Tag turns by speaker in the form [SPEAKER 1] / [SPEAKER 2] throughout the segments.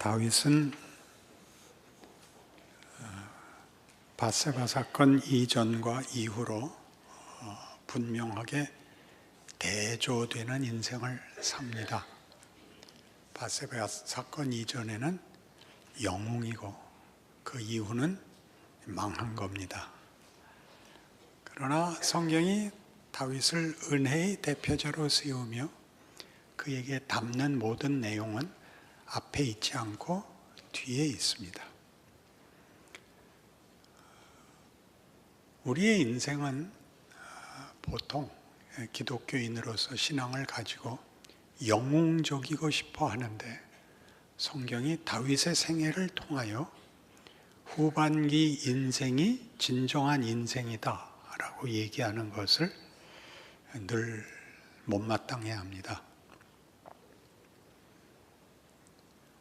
[SPEAKER 1] 다윗은 밧세바 사건 이전과 이후로 분명하게 대조되는 인생을 삽니다. 밧세바 사건 이전에는 영웅이고 그 이후는 망한 겁니다. 그러나 성경이 다윗을 은혜의 대표자로 세우며 그에게 담는 모든 내용은 앞에 있지 않고 뒤에 있습니다. 우리의 인생은 보통 기독교인으로서 신앙을 가지고 영웅적이고 싶어 하는데 성경이 다윗의 생애를 통하여 후반기 인생이 진정한 인생이다 라고 얘기하는 것을 늘 못마땅해 합니다.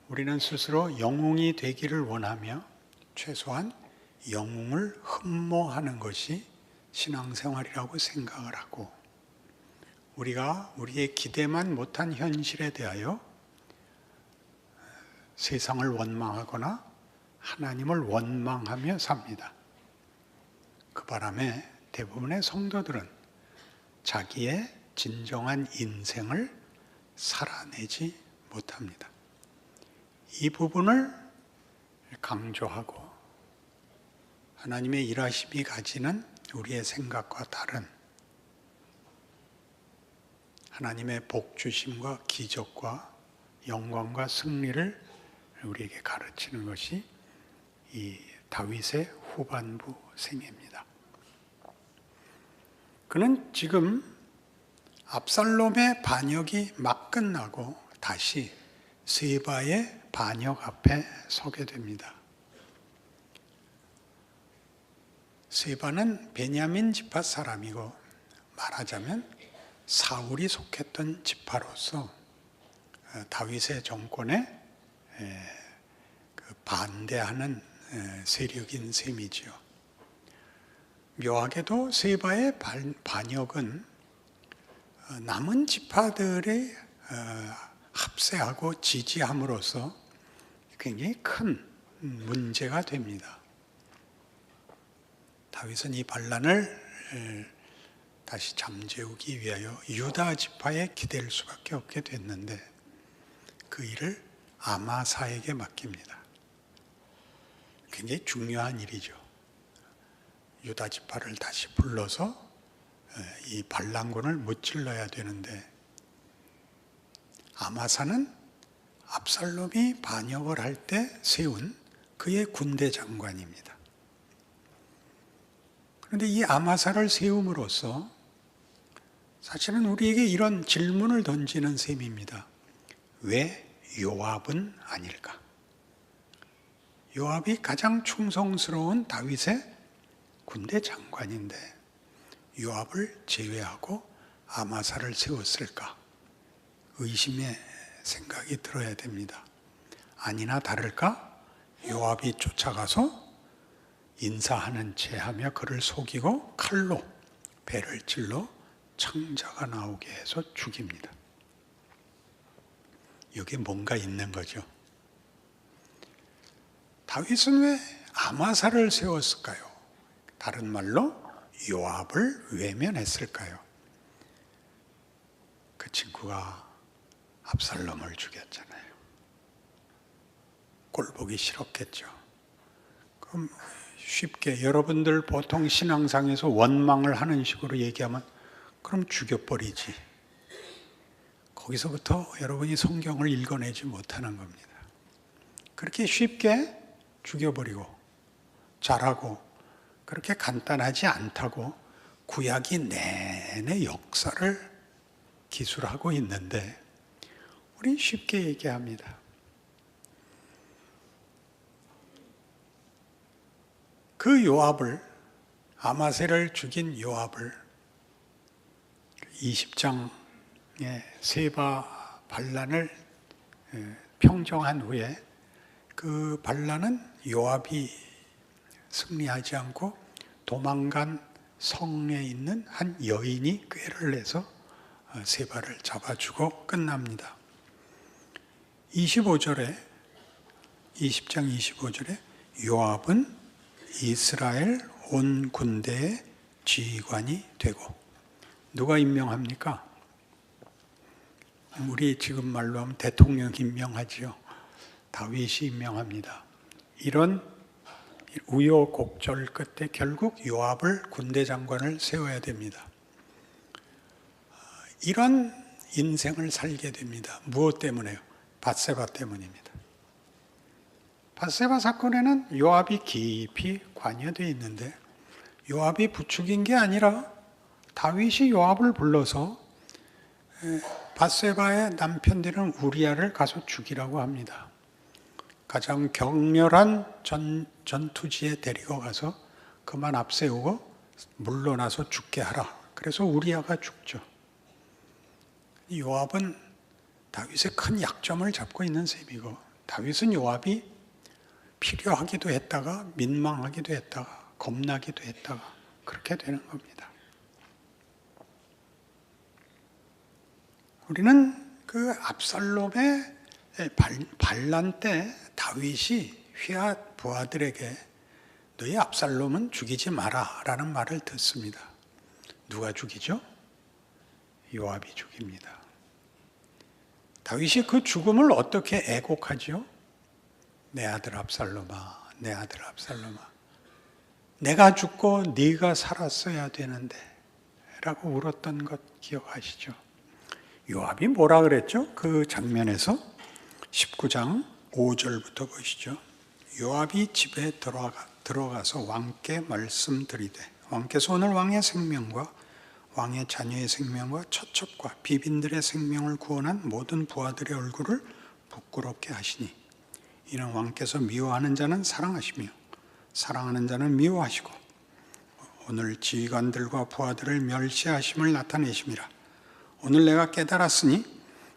[SPEAKER 1] 우리는 스스로 영웅이 되기를 원하며 최소한 영웅을 흠모하는 것이 신앙생활이라고 생각을 하고 우리가 우리의 기대만 못한 현실에 대하여 세상을 원망하거나 하나님을 원망하며 삽니다. 그 바람에 대부분의 성도들은 자기의 진정한 인생을 살아내지 못합니다. 이 부분을 강조하고 하나님의 일하심이 가지는 우리의 생각과 다른 하나님의 복 주심과 기적과 영광과 승리를 우리에게 가르치는 것이 이 다윗의 후반부 생애입니다. 그는 지금 압살롬의 반역이 막 끝나고 다시 세바의 반역 앞에 서게 됩니다. 세바는 베냐민 지파 사람이고 말하자면 사울이 속했던 지파로서 다윗의 정권에 반대하는 세력인 셈이지요. 묘하게도 세바의 반역은 남은 지파들의 합세하고 지지함으로써 굉장히 큰 문제가 됩니다. 다윗은 이 반란을 다시 잠재우기 위하여 유다 지파에 기댈 수밖에 없게 됐는데 그 일을 아마사에게 맡깁니다. 굉장히 중요한 일이죠. 유다 지파를 다시 불러서 이 반란군을 무찔러야 되는데 아마사는 압살롬이 반역을 할 때 세운 그의 군대 장관입니다. 그런데 이 아마사를 세움으로써 사실은 우리에게 이런 질문을 던지는 셈입니다. 왜 요압은 아닐까? 요압이 가장 충성스러운 다윗의 군대 장관인데 요압을 제외하고 아마사를 세웠을까? 의심의 생각이 들어야 됩니다. 아니나 다를까? 요압이 쫓아가서 인사하는 채 하며 그를 속이고 칼로 배를 찔러 창자가 나오게 해서 죽입니다. 여기에 뭔가 있는 거죠. 다윗은 왜 아마사를 세웠을까요? 다른 말로 요압을 외면했을까요? 그 친구가 압살롬을 죽였잖아요. 꼴보기 싫었겠죠. 그럼 쉽게 여러분들 보통 신앙상에서 원망을 하는 식으로 얘기하면 그럼 죽여버리지. 거기서부터 여러분이 성경을 읽어내지 못하는 겁니다. 그렇게 쉽게 죽여버리고 잘하고 그렇게 간단하지 않다고 구약이 내내 역사를 기술하고 있는데 우린 쉽게 얘기합니다. 그 요압을 아마세를 죽인 요압을 20장의 세바 반란을 평정한 후에 그 반란은 요압이 승리하지 않고 도망간 성에 있는 한 여인이 꾀를 내서 세바를 잡아주고 끝납니다. 25절에 20장 25절에 요압은 이스라엘 온 군대의 지휘관이 되고, 누가 임명합니까? 우리 지금 말로 하면 대통령 임명하지요. 다윗이 임명합니다. 이런 우여곡절 끝에 결국 요압을 군대 장관을 세워야 됩니다. 이런 인생을 살게 됩니다. 무엇 때문에요? 밧세바 때문입니다. 밧세바 사건에는 요압이 깊이 관여되어 있는데, 요압이 부추긴 게 아니라 다윗이 요압을 불러서 밧세바의 남편 되는 우리아를 가서 죽이라고 합니다. 가장 격렬한 전투지에 데리고 가서 그만 앞세우고 물러나서 죽게 하라. 그래서 우리아가 죽죠. 요압은 다윗의 큰 약점을 잡고 있는 셈이고, 다윗은 요압이 필요하기도 했다가 민망하기도 했다가 겁나기도 했다가 그렇게 되는 겁니다. 우리는 그 압살롬의 반란 때 다윗이 휘하 부하들에게 너희 압살롬은 죽이지 마라 라는 말을 듣습니다. 누가 죽이죠? 요압이 죽입니다. 다윗이 그 죽음을 어떻게 애곡하죠? 내 아들 압살롬아, 내 아들 압살롬아, 내가 죽고 네가 살았어야 되는데 라고 울었던 것 기억하시죠? 요압이 뭐라 그랬죠? 그 장면에서 19장 5절부터 보시죠. 요압이 집에 들어가서 왕께 말씀드리되, 왕께서 오늘 왕의 생명과 왕의 자녀의 생명과 처첩과 비빈들의 생명을 구원한 모든 부하들의 얼굴을 부끄럽게 하시니, 이는 왕께서 미워하는 자는 사랑하시며 사랑하는 자는 미워하시고 오늘 지휘관들과 부하들을 멸시하심을 나타내심이라. 오늘 내가 깨달았으니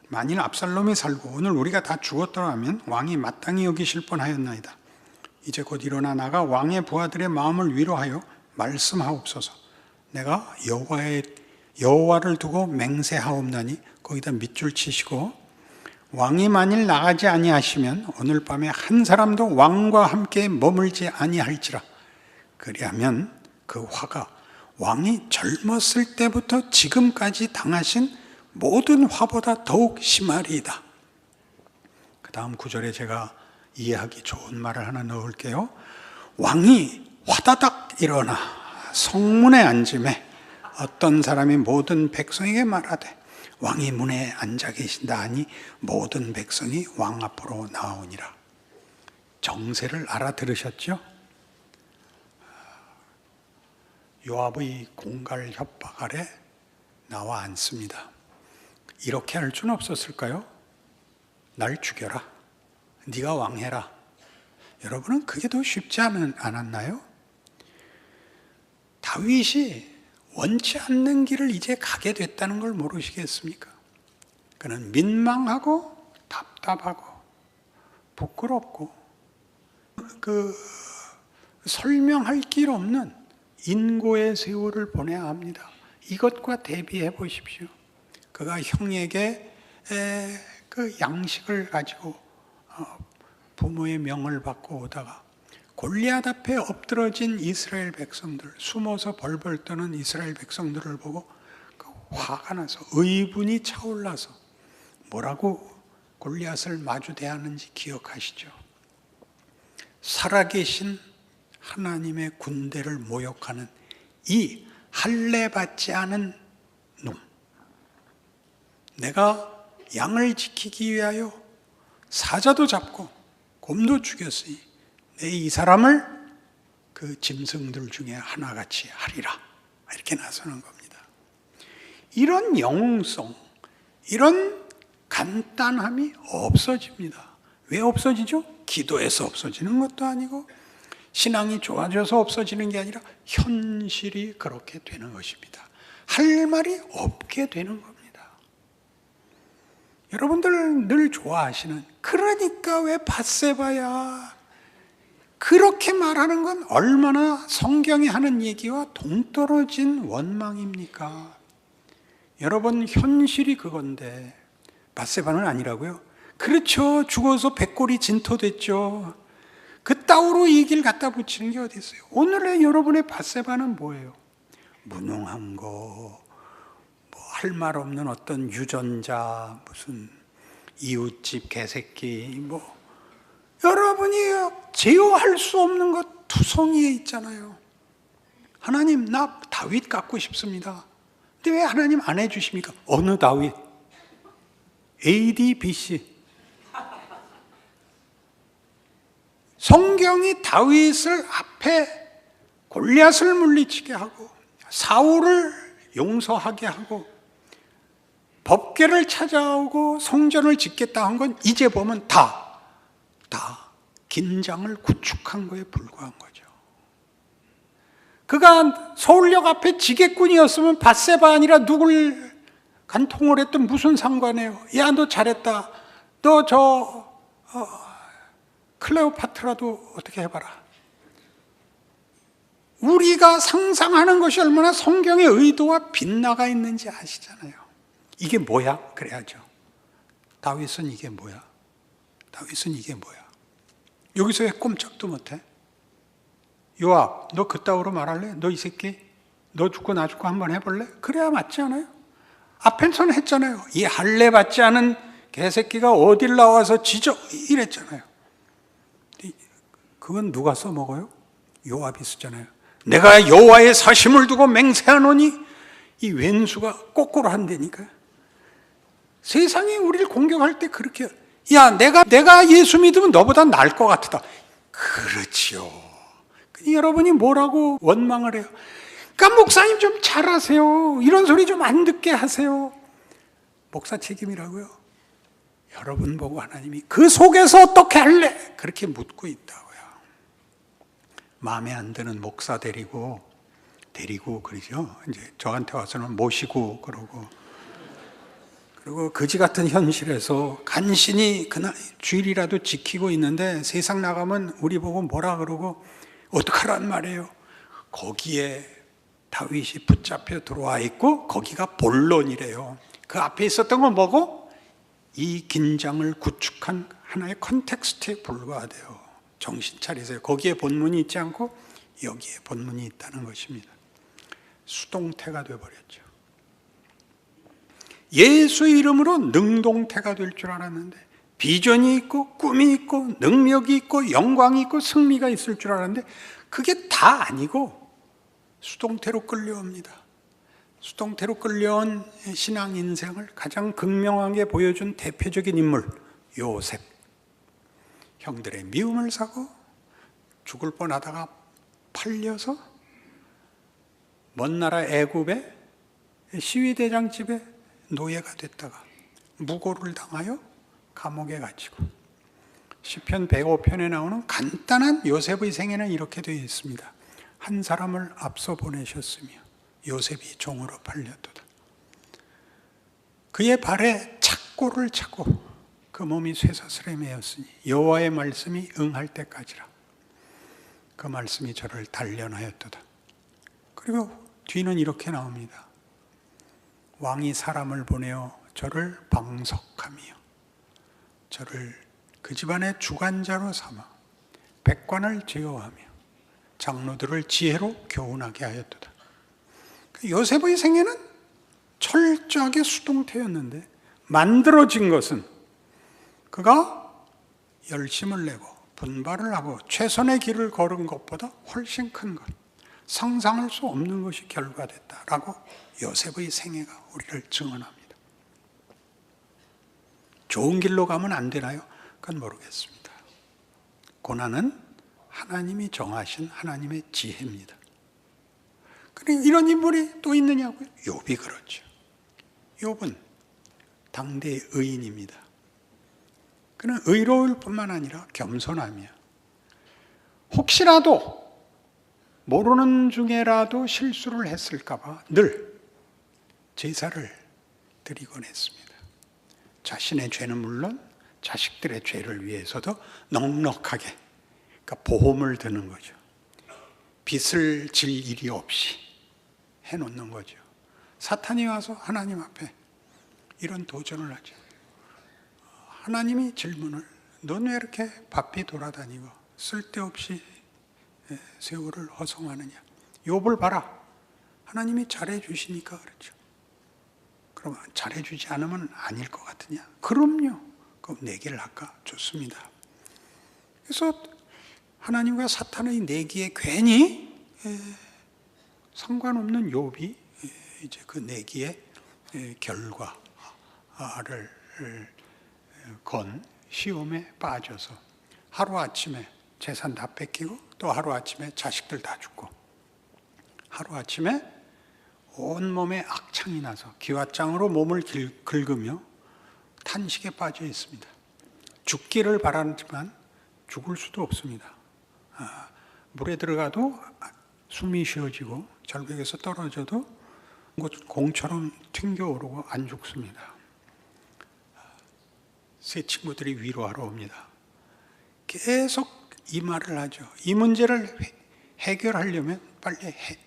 [SPEAKER 1] 만일 압살롬이 살고 오늘 우리가 다 죽었더라면 왕이 마땅히 여기실 뻔하였나이다. 이제 곧 일어나 나가 왕의 부하들의 마음을 위로하여 말씀하옵소서. 내가 여호와를 두고 맹세하옵나니, 거기다 밑줄 치시고, 왕이 만일 나가지 아니하시면 오늘 밤에 한 사람도 왕과 함께 머물지 아니할지라. 그리하면 그 화가 왕이 젊었을 때부터 지금까지 당하신 모든 화보다 더욱 심하리이다. 그 다음 구절에 제가 이해하기 좋은 말을 하나 넣을게요. 왕이 화다닥 일어나 성문에 앉음에 어떤 사람이 모든 백성에게 말하되 왕이 문에 앉아 계신다 하니 모든 백성이 왕 앞으로 나오니라. 정세를 알아들으셨죠? 요압의 공갈 협박 아래 나와 앉습니다. 이렇게 할 수는 없었을까요? 날 죽여라, 네가 왕해라. 여러분은 그게 더 쉽지 않았나요? 다윗이 원치 않는 길을 이제 가게 됐다는 걸 모르시겠습니까? 그는 민망하고 답답하고 부끄럽고 설명할 길 없는 인고의 세월을 보내야 합니다. 이것과 대비해 보십시오. 그가 형에게 그 양식을 가지고 부모의 명을 받고 오다가 골리앗 앞에 엎드러진 이스라엘 백성들, 숨어서 벌벌 떠는 이스라엘 백성들을 보고 화가 나서 의분이 차올라서 뭐라고 골리앗을 마주 대하는지 기억하시죠? 살아계신 하나님의 군대를 모욕하는 이 할례받지 않은 놈, 내가 양을 지키기 위하여 사자도 잡고 곰도 죽였으니 내 이 사람을 그 짐승들 중에 하나같이 하리라. 이렇게 나서는 겁니다. 이런 영웅성, 이런 간단함이 없어집니다. 왜 없어지죠? 기도해서 없어지는 것도 아니고 신앙이 좋아져서 없어지는 게 아니라 현실이 그렇게 되는 것입니다. 할 말이 없게 되는 겁니다. 여러분들 늘 좋아하시는, 그러니까 왜 밧세바야, 그렇게 말하는 건 얼마나 성경이 하는 얘기와 동떨어진 원망입니까? 여러분, 현실이 그건데 밧세바는 아니라고요? 그렇죠. 죽어서 백골이 진토됐죠. 그따위로 이 길 갖다 붙이는 게 어디 있어요? 오늘의 여러분의 밧세바는 뭐예요? 무능한 거, 뭐 할 말 없는 어떤 유전자, 무슨 이웃집 개새끼, 뭐 여러분이 제어할 수 없는 것 투성이에 있잖아요. 하나님, 나 다윗 갖고 싶습니다. 근데 왜 하나님 안 해주십니까? 어느 다윗? AD, BC. 성경이 다윗을 앞에 골리앗을 물리치게 하고 사울을 용서하게 하고 법궤를 찾아오고 성전을 짓겠다 한 건 이제 보면 다 긴장을 구축한 거에 불과한 거죠. 그가 서울역 앞에 지게꾼이었으면 밧세바 아니라 누굴 간통을 했든 무슨 상관이에요. 야, 너 잘했다. 너 클레오파트라도 어떻게 해봐라. 우리가 상상하는 것이 얼마나 성경의 의도와 빗나가 있는지 아시잖아요. 이게 뭐야? 그래야죠. 다윗은 이게 뭐야? 다윗은 이게 뭐야? 여기서 왜 꼼짝도 못해? 요압, 너 그따위로 말할래? 너 이 새끼? 너 죽고 나 죽고 한번 해볼래? 그래야 맞지 않아요? 앞에서는 했잖아요. 이 할례 받지 않은 개새끼가 어딜 나와서 지져 이랬잖아요. 그건 누가 써먹어요? 요압이 쓰잖아요. 내가 여호와의 사심을 두고 맹세하노니 이 왼수가 거꾸로 한다니까. 세상이 우리를 공격할 때 그렇게, 야, 내가 예수 믿으면 너보다 나을 것 같다. 그렇지요. 여러분이 뭐라고 원망을 해요? 그러니까 목사님 좀 잘하세요. 이런 소리 좀 안 듣게 하세요. 목사 책임이라고요. 여러분 보고 하나님이 그 속에서 어떻게 할래? 그렇게 묻고 있다고요. 마음에 안 드는 목사 데리고 그러죠. 이제 저한테 와서는 모시고 그리고 거지 같은 현실에서 간신히 그날 주일이라도 지키고 있는데 세상 나가면 우리 보고 뭐라 그러고 어떡하란 말이에요. 거기에 다윗이 붙잡혀 들어와 있고 거기가 본론이래요. 그 앞에 있었던 건 뭐고? 이 긴장을 구축한 하나의 컨텍스트에 불과하대요. 정신 차리세요. 거기에 본문이 있지 않고 여기에 본문이 있다는 것입니다. 수동태가 되어버렸죠. 예수 이름으로 능동태가 될 줄 알았는데 비전이 있고 꿈이 있고 능력이 있고 영광이 있고 승리가 있을 줄 알았는데 그게 다 아니고 수동태로 끌려옵니다. 수동태로 끌려온 신앙 인생을 가장 극명하게 보여준 대표적인 인물 요셉. 형들의 미움을 사고 죽을 뻔하다가 팔려서 먼 나라 애굽의 시위대장 집에 노예가 됐다가 무고를 당하여 감옥에 갇히고 시편 105편에 나오는 간단한 요셉의 생애는 이렇게 되어 있습니다. 한 사람을 앞서 보내셨으며 요셉이 종으로 팔렸도다. 그의 발에 착고를 차고 그 몸이 쇠사슬에 매였으니 여호와의 말씀이 응할 때까지라. 그 말씀이 저를 단련하였도다. 그리고 뒤는 이렇게 나옵니다. 왕이 사람을 보내어 저를 방석하며 저를 그 집안의 주관자로 삼아 백관을 제어하며 장로들을 지혜로 교훈하게 하였도다. 요셉의 생애는 철저하게 수동태였는데 만들어진 것은 그가 열심을 내고 분발을 하고 최선의 길을 걸은 것보다 훨씬 큰 것, 상상할 수 없는 것이 결과됐다라고 요셉의 생애가 우리를 증언합니다. 좋은 길로 가면 안 되나요? 그건 모르겠습니다. 고난은 하나님이 정하신 하나님의 지혜입니다. 그리고 이런 인물이 또 있느냐고요? 욥이 그렇죠. 욥은 당대의 의인입니다. 그는 의로울 뿐만 아니라 겸손하며 혹시라도 모르는 중에라도 실수를 했을까 봐 늘 제사를 드리곤 했습니다. 자신의 죄는 물론 자식들의 죄를 위해서도 넉넉하게, 그러니까 보험을 드는 거죠. 빚을 질 일이 없이 해놓는 거죠. 사탄이 와서 하나님 앞에 이런 도전을 하죠. 하나님이 질문을, 넌 왜 이렇게 바삐 돌아다니고 쓸데없이 세월을 허송하느냐. 욥을 봐라. 하나님이 잘해주시니까 그렇죠. 그러면 잘해주지 않으면 아닐 것 같으냐? 그럼요. 그럼 내기를 할까? 좋습니다. 그래서 하나님과 사탄의 내기에 괜히 상관없는 욥이 이제 그 내기의 결과를 건 시험에 빠져서 하루아침에 재산 다 뺏기고 또 하루아침에 자식들 다 죽고 하루아침에 온몸에 악창이 나서 기왓장으로 몸을 긁으며 탄식에 빠져 있습니다. 죽기를 바라지만 죽을 수도 없습니다. 물에 들어가도 숨이 쉬어지고 절벽에서 떨어져도 공처럼 튕겨오르고 안 죽습니다. 세 친구들이 위로하러 옵니다. 계속 이 말을 하죠. 이 문제를 해결하려면 빨리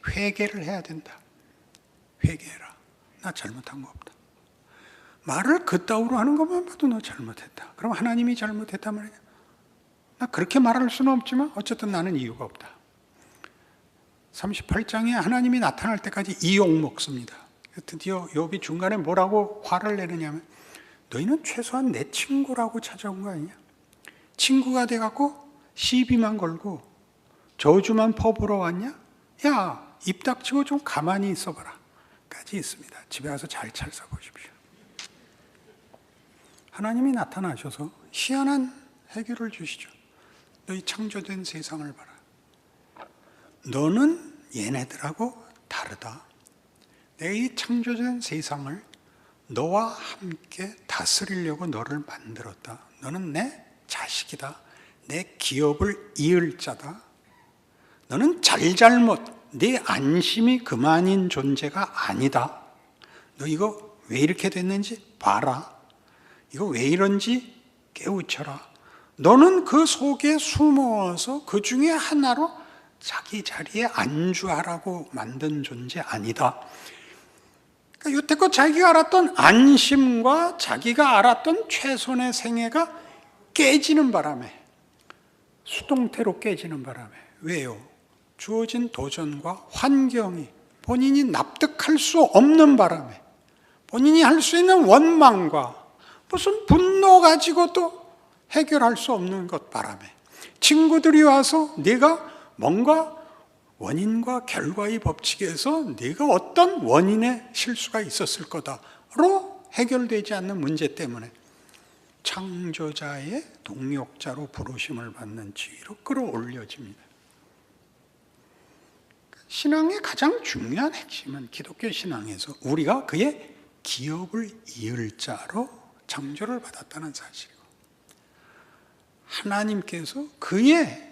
[SPEAKER 1] 회개를 해야 된다. 회개해라. 나 잘못한 거 없다. 말을 그따위로 하는 것만 봐도 너 잘못했다. 그럼 하나님이 잘못했단 말이야. 나 그렇게 말할 수는 없지만 어쨌든 나는 이유가 없다. 38장에 하나님이 나타날 때까지 이 욕 먹습니다. 드디어 욥이 중간에 뭐라고 화를 내느냐면 너희는 최소한 내 친구라고 찾아온 거 아니냐? 친구가 돼갖고 시비만 걸고 저주만 퍼부어 왔냐? 야, 입 닥치고 좀 가만히 있어봐라. 까지 있습니다. 집에 가서 잘 살펴보십시오. 하나님이 나타나셔서 희한한 해결을 주시죠. 너희 창조된 세상을 봐라. 너는 얘네들하고 다르다. 내가 이 창조된 세상을 너와 함께 다스리려고 너를 만들었다. 너는 내 자식이다. 내 기업을 이을 자다. 너는 잘잘못, 네 안심이 그만인 존재가 아니다. 너 이거 왜 이렇게 됐는지 봐라. 이거 왜 이런지 깨우쳐라. 너는 그 속에 숨어서 그 중에 하나로 자기 자리에 안주하라고 만든 존재 아니다. 그러니까 여태껏 자기가 알았던 안심과 자기가 알았던 최선의 생애가 깨지는 바람에, 수동태로 깨지는 바람에. 왜요? 주어진 도전과 환경이 본인이 납득할 수 없는 바람에, 본인이 할 수 있는 원망과 무슨 분노 가지고도 해결할 수 없는 것 바람에 친구들이 와서 네가 뭔가 원인과 결과의 법칙에서 네가 어떤 원인의 실수가 있었을 거다로 해결되지 않는 문제 때문에 창조자의 동역자로 부르심을 받는 지위로 끌어올려집니다. 신앙의 가장 중요한 핵심은 기독교 신앙에서 우리가 그의 기업을 이을 자로 창조를 받았다는 사실이고, 하나님께서 그의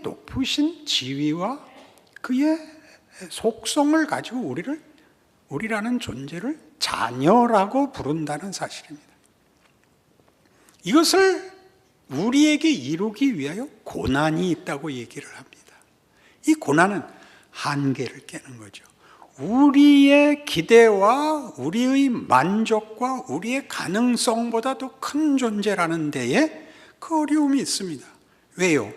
[SPEAKER 1] 높으신 지위와 그의 속성을 가지고 우리라는 존재를 자녀라고 부른다는 사실입니다. 이것을 우리에게 이루기 위하여 고난이 있다고 얘기를 합니다. 이 고난은 한계를 깨는 거죠. 우리의 기대와 우리의 만족과 우리의 가능성보다 더 큰 존재라는 데에 그 어려움이 있습니다. 왜요?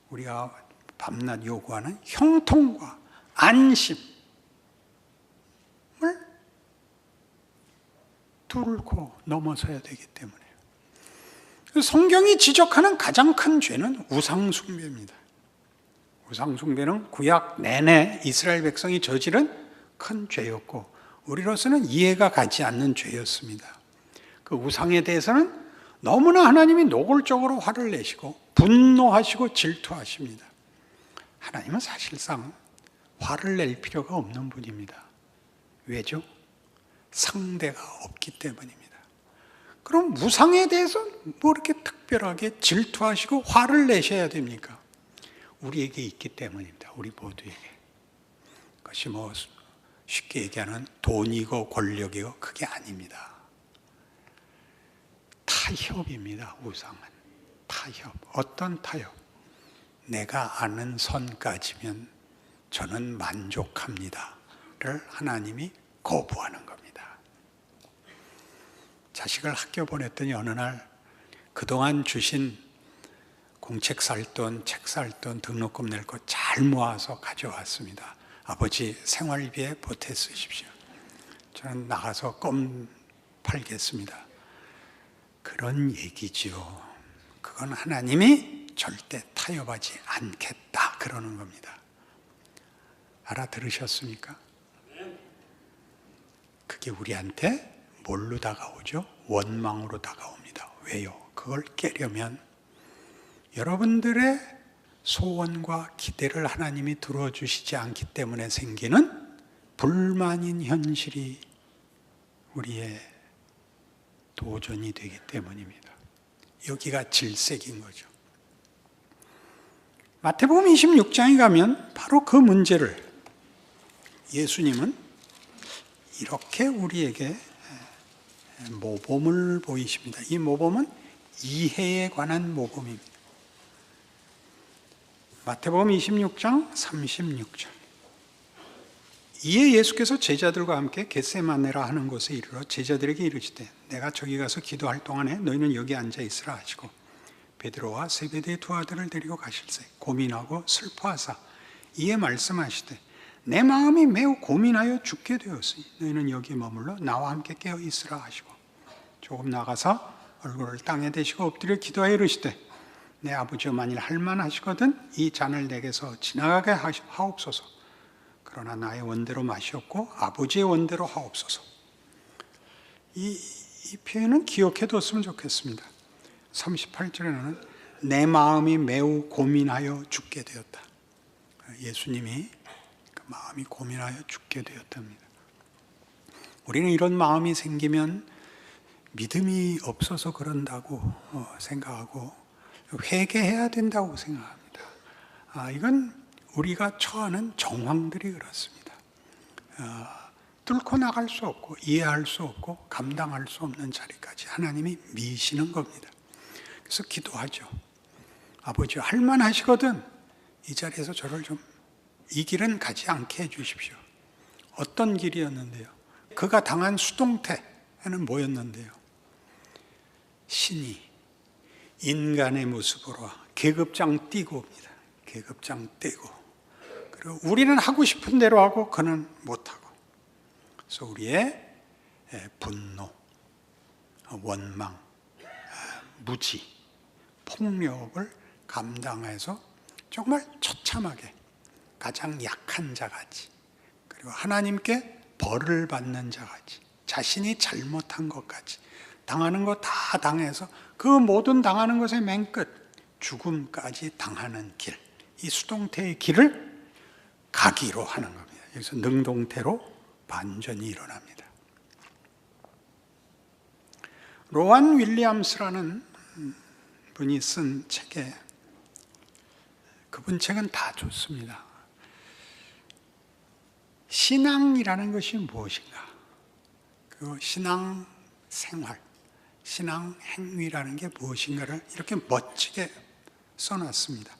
[SPEAKER 1] 우리가 밤낮 요구하는 형통과 안심을 뚫고 넘어서야 되기 때문에요. 성경이 지적하는 가장 큰 죄는 우상숭배입니다. 우상숭배는 구약 내내 이스라엘 백성이 저지른 큰 죄였고 우리로서는 이해가 가지 않는 죄였습니다. 그 우상에 대해서는 너무나 하나님이 노골적으로 화를 내시고 분노하시고 질투하십니다. 하나님은 사실상 화를 낼 필요가 없는 분입니다. 왜죠? 상대가 없기 때문입니다. 그럼 우상에 대해서 뭐 이렇게 특별하게 질투하시고 화를 내셔야 됩니까? 우리에게 있기 때문입니다. 우리 모두에게. 그것이 뭐 쉽게 얘기하는 돈이고 권력이고 그게 아닙니다. 타협입니다. 우상은 타협. 어떤 타협? 내가 아는 선까지면 저는 만족합니다 를 하나님이 거부하는 겁니다. 자식을 학교 보냈더니 어느 날 그동안 주신 공책 살 돈, 책 살 돈, 등록금 낼 거 잘 모아서 가져왔습니다. 아버지 생활비에 보태 쓰십시오. 저는 나가서 껌 팔겠습니다. 그런 얘기지요. 그건 하나님이 절대 타협하지 않겠다 그러는 겁니다. 알아들으셨습니까? 그게 우리한테 뭘로 다가오죠? 원망으로 다가옵니다. 왜요? 그걸 깨려면 여러분들의 소원과 기대를 하나님이 들어주시지 않기 때문에 생기는 불만인 현실이 우리의 도전이 되기 때문입니다. 여기가 질색인 거죠. 마태복음 26장에 가면 바로 그 문제를 예수님은 이렇게 우리에게 모범을 보이십니다. 이 모범은 이해에 관한 모범입니다. 마태복음 26장 36절. 이에 예수께서 제자들과 함께 겟세마네라 하는 곳에 이르러 제자들에게 이르시되 내가 저기 가서 기도할 동안에 너희는 여기 앉아 있으라 하시고 베드로와 세베대의 두 아들을 데리고 가실새 고민하고 슬퍼하사 이에 말씀하시되 내 마음이 매우 고민하여 죽게 되었으니 너희는 여기 머물러 나와 함께 깨어 있으라 하시고 조금 나가서 얼굴을 땅에 대시고 엎드려 기도하여 이르시되 내 아버지여 만일 할만하시거든 이 잔을 내게서 지나가게 하옵소서. 그러나 나의 원대로 마시옵고 아버지의 원대로 하옵소서. 이 표현은 기억해뒀으면 좋겠습니다. 38절에는 내 마음이 매우 고민하여 죽게 되었다. 예수님이 그 마음이 고민하여 죽게 되었답니다. 우리는 이런 마음이 생기면 믿음이 없어서 그런다고 생각하고 회개해야 된다고 생각합니다. 이건 우리가 처하는 정황들이 그렇습니다. 뚫고 나갈 수 없고 이해할 수 없고 감당할 수 없는 자리까지 하나님이 미시는 겁니다. 그래서 기도하죠. 아버지 할만하시거든 이 자리에서 저를 좀 이 길은 가지 않게 해주십시오. 어떤 길이었는데요? 그가 당한 수동태는 뭐였는데요? 신이 인간의 모습으로 계급장 띄고 옵니다. 계급장 띄고 그리고 우리는 하고 싶은 대로 하고 그는 못하고 그래서 우리의 분노, 원망, 무지, 폭력을 감당해서 정말 처참하게 가장 약한 자같이 그리고 하나님께 벌을 받는 자같이 자신이 잘못한 것까지 당하는 거 다 당해서 그 모든 당하는 것의 맨 끝 죽음까지 당하는 길, 이 수동태의 길을 가기로 하는 겁니다. 여기서 능동태로 반전이 일어납니다. 로안 윌리엄스라는 분이 쓴 책에 그분 책은 다 좋습니다. 신앙이라는 것이 무엇인가? 그 신앙 생활, 신앙 행위라는 게 무엇인가를 이렇게 멋지게 써놨습니다.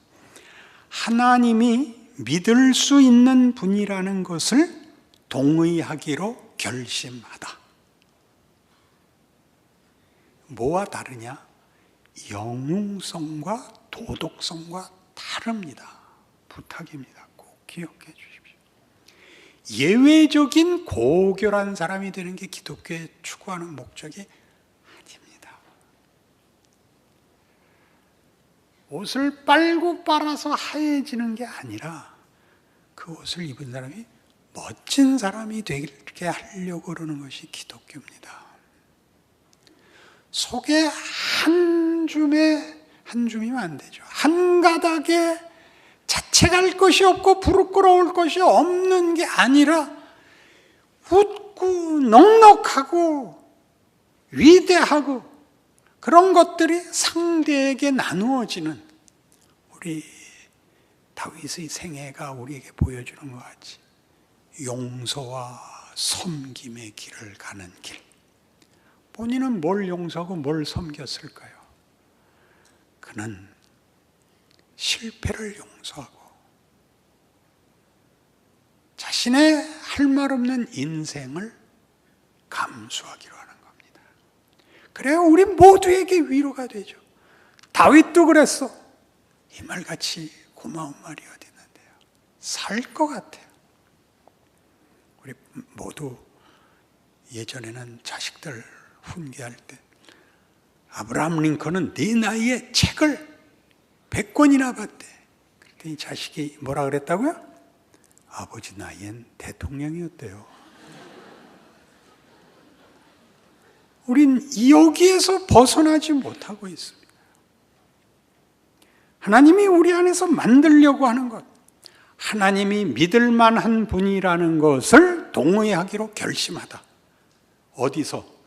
[SPEAKER 1] 하나님이 믿을 수 있는 분이라는 것을 동의하기로 결심하다. 뭐와 다르냐? 영웅성과 도덕성과 다릅니다. 부탁입니다. 꼭 기억해 주십시오. 예외적인 고결한 사람이 되는 게 기독교에 추구하는 목적이 아닙니다. 옷을 빨고 빨아서 하얘지는 게 아니라 그 옷을 입은 사람이 멋진 사람이 되게 하려고 그러는 것이 기독교입니다. 속에 한 줌이면 안 되죠. 한 가닥에 자책할 것이 없고 부끄러울 것이 없는 게 아니라 웃고 넉넉하고 위대하고 그런 것들이 상대에게 나누어지는 우리 다윗의 생애가 우리에게 보여주는 것 같이 용서와 섬김의 길을 가는 길. 본인은 뭘 용서하고 뭘 섬겼을까요? 그는 실패를 용서하고 자신의 할 말 없는 인생을 감수하기로 하는 겁니다. 그래야 우리 모두에게 위로가 되죠. 다윗도 그랬어. 이 말같이 고마운 말이 어디 있는데요. 살 것 같아요. 우리 모두 예전에는 자식들 훈계할 때 아브라함 링컨은 네 나이에 책을 100권이나 봤대. 그랬더니 자식이 뭐라 그랬다고요? 아버지 나이엔 대통령이었대요. 우린 여기에서 벗어나지 못하고 있습니다. 하나님이 우리 안에서 만들려고 하는 것, 하나님이 믿을 만한 분이라는 것을 동의하기로 결심하다. 어디서?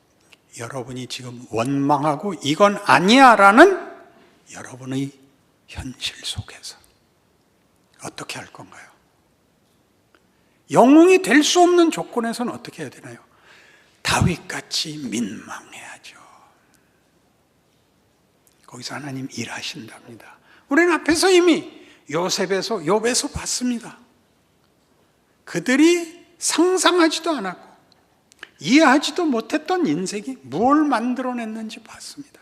[SPEAKER 1] 여러분이 지금 원망하고 이건 아니야 라는 여러분의 현실 속에서 어떻게 할 건가요? 영웅이 될 수 없는 조건에서는 어떻게 해야 되나요? 다윗같이 민망해야죠. 거기서 하나님 일하신답니다. 우리는 앞에서 이미 욥에서 봤습니다. 그들이 상상하지도 않았고 이해하지도 못했던 인생이 뭘 만들어냈는지 봤습니다.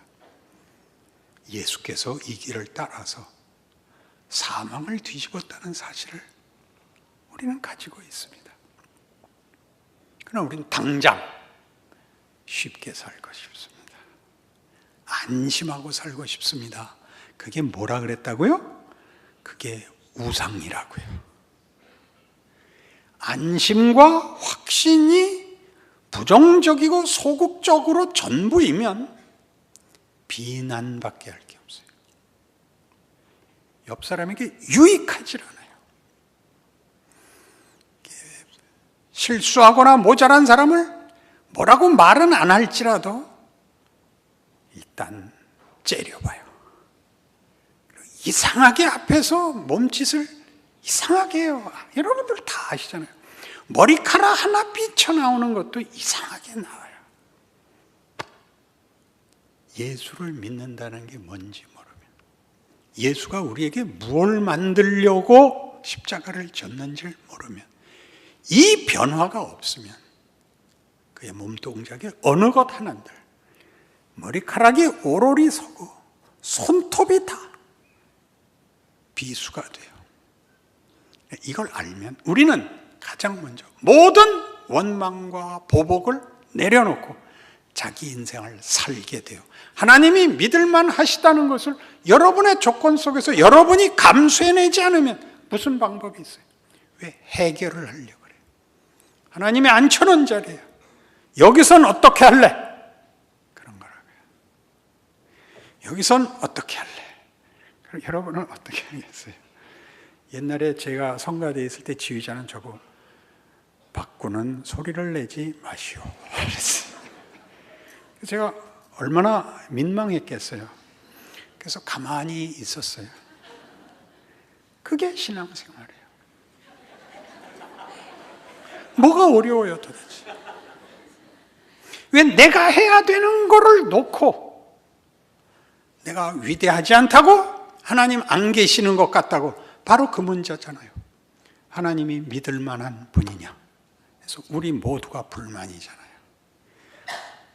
[SPEAKER 1] 예수께서 이 길을 따라서 사망을 뒤집었다는 사실을 우리는 가지고 있습니다. 그러나 우리는 당장 쉽게 살고 싶습니다. 안심하고 살고 싶습니다. 그게 뭐라 그랬다고요? 그게 우상이라고요. 안심과 확신이 부정적이고 소극적으로 전부이면 비난밖에 할 게 없어요. 옆 사람에게 유익하지 않아요. 실수하거나 모자란 사람을 뭐라고 말은 안 할지라도 일단 째려봐요. 이상하게 앞에서 몸짓을 이상하게 해요. 여러분들 다 아시잖아요. 머리카락 하나 삐쳐나오는 것도 이상하게 나와요. 예수를 믿는다는 게 뭔지 모르면, 예수가 우리에게 무엇을 만들려고 십자가를 졌는지를 모르면, 이 변화가 없으면 그의 몸동작에 어느 것 하나들, 머리카락이 오로리 서고 손톱이 다 비수가 돼요. 이걸 알면 우리는 가장 먼저 모든 원망과 보복을 내려놓고 자기 인생을 살게 돼요. 하나님이 믿을만 하시다는 것을 여러분의 조건 속에서 여러분이 감수해내지 않으면 무슨 방법이 있어요? 왜 해결을 하려고 그래요? 하나님이 앉혀놓은 자리예요. 여기선 어떻게 할래? 그런 거라고요. 여기선 어떻게 할래? 그럼 여러분은 어떻게 하겠어요? 옛날에 제가 성가대에 있을 때 지휘자는 저보고 바꾸는 소리를 내지 마시오 그랬어요. 제가 얼마나 민망했겠어요. 그래서 가만히 있었어요. 그게 신앙생활이에요. 뭐가 어려워요 도대체? 왜 내가 해야 되는 거를 놓고 내가 위대하지 않다고? 하나님 안 계시는 것 같다고? 바로 그 문제잖아요. 하나님이 믿을 만한 분이냐? 그래서 우리 모두가 불만이잖아요.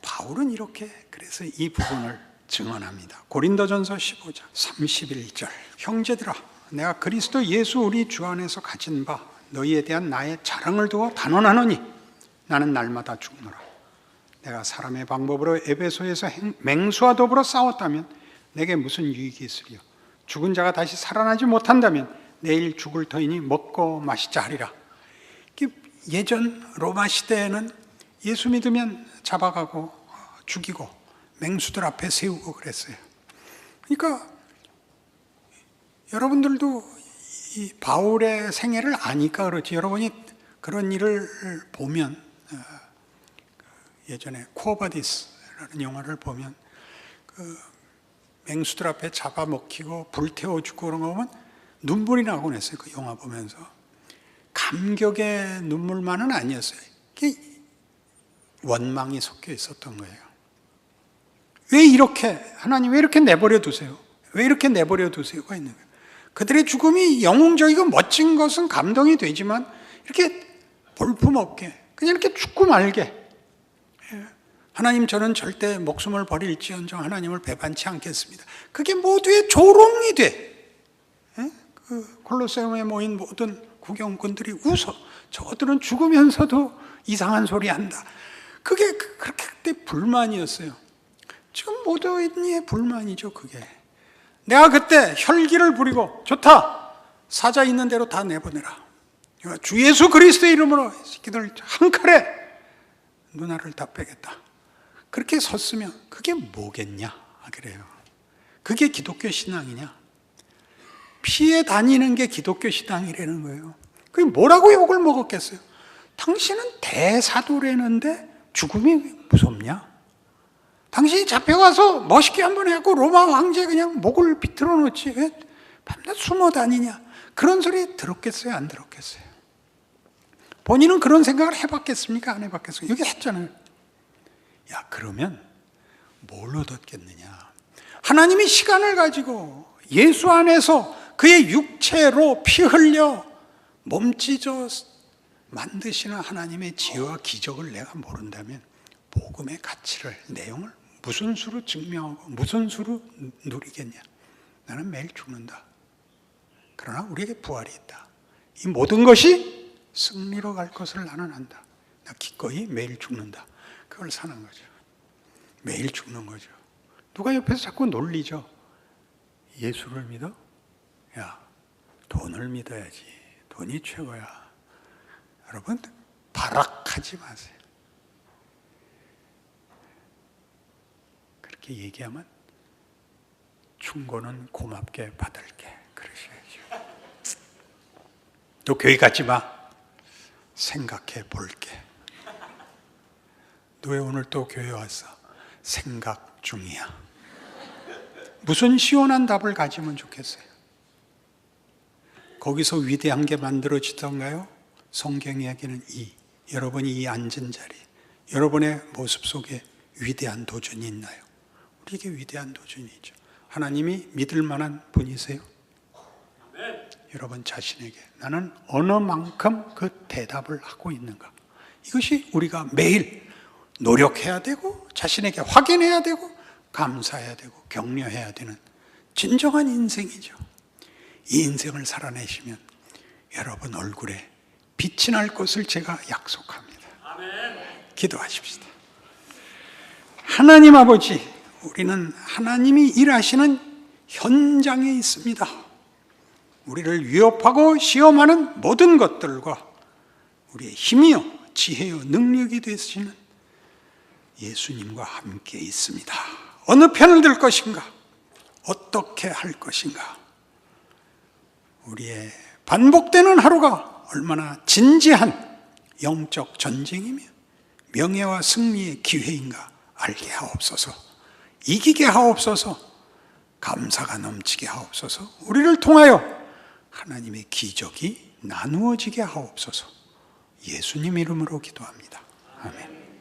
[SPEAKER 1] 바울은 이렇게 그래서 이 부분을 증언합니다. 고린도전서 15장 31절. 형제들아, 내가 그리스도 예수 우리 주 안에서 가진 바 너희에 대한 나의 자랑을 두어 단언하노니 나는 날마다 죽노라. 내가 사람의 방법으로 에베소에서 맹수와 더불어 싸웠다면 내게 무슨 유익이 있으리요? 죽은 자가 다시 살아나지 못한다면 내일 죽을 터이니 먹고 마시자 하리라. 예전 로마 시대에는 예수 믿으면 잡아가고 죽이고 맹수들 앞에 세우고 그랬어요. 그러니까 여러분들도 이 바울의 생애를 아니까 그렇지, 여러분이 그런 일을 보면, 예전에 쿠어바디스라는 영화를 보면 그 맹수들 앞에 잡아먹히고 불태워주고 그런 거 보면 눈물이 나곤 했어요. 그 영화 보면서. 감격의 눈물만은 아니었어요. 원망이 섞여 있었던 거예요. 왜 이렇게, 하나님 왜 이렇게 내버려 두세요? 왜 이렇게 내버려 두세요가 있는 거예요. 그들의 죽음이 영웅적이고 멋진 것은 감동이 되지만 이렇게 볼품없게 그냥 이렇게 죽고 말게, 하나님, 저는 절대 목숨을 버릴지언정 하나님을 배반치 않겠습니다. 그게 모두의 조롱이 돼. 그 콜로세움에 모인 모든 구경꾼들이 웃어. 저들은 죽으면서도 이상한 소리 한다. 그게 그렇게 그때 불만이었어요. 지금 모두의 불만이죠, 그게. 내가 그때 혈기를 부리고, 좋다, 사자 있는 대로 다 내보내라, 주 예수 그리스도의 이름으로 새끼들 한 칼에 누나를 다 빼겠다, 그렇게 섰으면 그게 뭐겠냐 그래요. 그게 기독교 신앙이냐? 피해 다니는 게 기독교 신앙이라는 거예요. 그게 뭐라고 욕을 먹었겠어요? 당신은 대사도라는데 죽음이 무섭냐? 당신이 잡혀가서 멋있게 한번 해갖고 로마 황제 그냥 목을 비틀어 놓지 왜 밤낮 숨어 다니냐? 그런 소리 들었겠어요? 안 들었겠어요? 본인은 그런 생각을 해봤겠습니까? 안 해봤겠어요? 여기 했잖아요. 야, 그러면 뭘 얻었겠느냐? 하나님이 시간을 가지고 예수 안에서 그의 육체로 피 흘려 몸찢어 만드시는 하나님의 지혜와 기적을 내가 모른다면 복음의 가치를, 내용을 무슨 수로 증명하고 무슨 수로 누리겠냐? 나는 매일 죽는다. 그러나 우리에게 부활이 있다. 이 모든 것이 승리로 갈 것을 나는 안다. 나 기꺼이 매일 죽는다. 그걸 사는 거죠. 매일 죽는 거죠. 누가 옆에서 자꾸 놀리죠. 예수를 믿어? 야, 돈을 믿어야지. 돈이 최고야. 여러분, 발악하지 마세요. 그렇게 얘기하면 충고는 고맙게 받을게 그러셔야죠. 너 교회 가지 마. 생각해 볼게. 너 왜 오늘 또 교회 왔어? 생각 중이야. 무슨 시원한 답을 가지면 좋겠어요? 거기서 위대한 게 만들어지던가요? 성경 이야기는 여러분이 이 앉은 자리, 여러분의 모습 속에 위대한 도전이 있나요? 우리에게 위대한 도전이 있죠. 하나님이 믿을 만한 분이세요? 네. 여러분 자신에게 나는 어느 만큼 그 대답을 하고 있는가? 이것이 우리가 매일 노력해야 되고 자신에게 확인해야 되고 감사해야 되고 격려해야 되는 진정한 인생이죠. 이 인생을 살아내시면 여러분 얼굴에 빛이 날 것을 제가 약속합니다. 아멘. 기도하십시다. 하나님 아버지, 우리는 하나님이 일하시는 현장에 있습니다. 우리를 위협하고 시험하는 모든 것들과 우리의 힘이요, 지혜요, 능력이 되시는 예수님과 함께 있습니다. 어느 편을 들 것인가? 어떻게 할 것인가? 우리의 반복되는 하루가 얼마나 진지한 영적 전쟁이며 명예와 승리의 기회인가 알게 하옵소서. 이기게 하옵소서. 감사가 넘치게 하옵소서. 우리를 통하여 하나님의 기적이 나누어지게 하옵소서. 예수님 이름으로 기도합니다. 아멘.